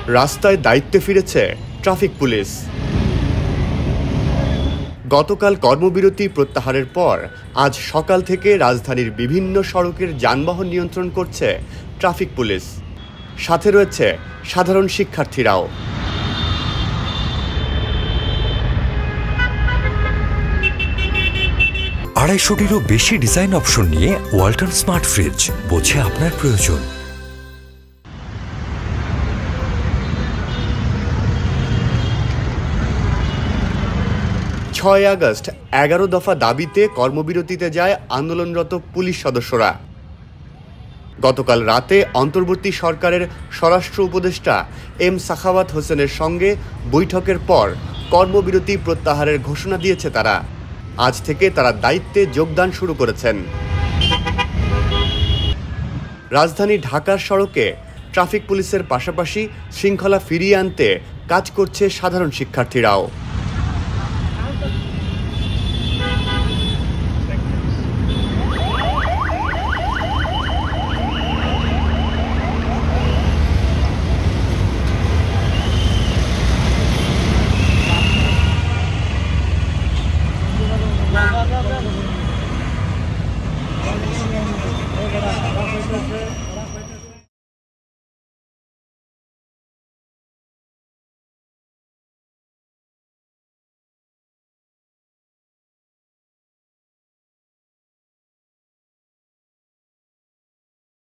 রাস্তায় দায়িত্বে ফিরেছে ট্রাফিক পুলিশ। গতকাল কর্মবিরতি প্রত্যাহারের পর আজ সকাল থেকে রাজধানীর বিভিন্ন সড়কের যানবাহন নিয়ন্ত্রণ করছে ট্রাফিক পুলিশ। সাথে রয়েছে সাধারণ শিক্ষার্থীরাও। আড়াইশোটিরও বেশি ডিজাইন অপশন নিয়ে ওয়ালটন স্মার্ট ফ্রিজ, বোঝে আপনার প্রয়োজন। 6 আগস্ট 11 দফা দাবিতে কর্মবিরতিতে যায় আন্দোলনরত পুলিশ সদস্যরা। গতকাল রাতে অন্তর্বর্তী সরকারের স্বরাষ্ট্র উপদেষ্টা এম সাখাওয়াত হোসেনের সঙ্গে বৈঠকের পর কর্মবিরতি প্রত্যাহারের ঘোষণা দিয়েছে তারা। আজ থেকে তারা দায়িত্বে যোগদান শুরু করেছেন। রাজধানী ঢাকার সড়কে ট্রাফিক পুলিশের পাশাপাশি শৃঙ্খলা ফিরিয়ে আনতে কাজ করছে সাধারণ শিক্ষার্থীরাও।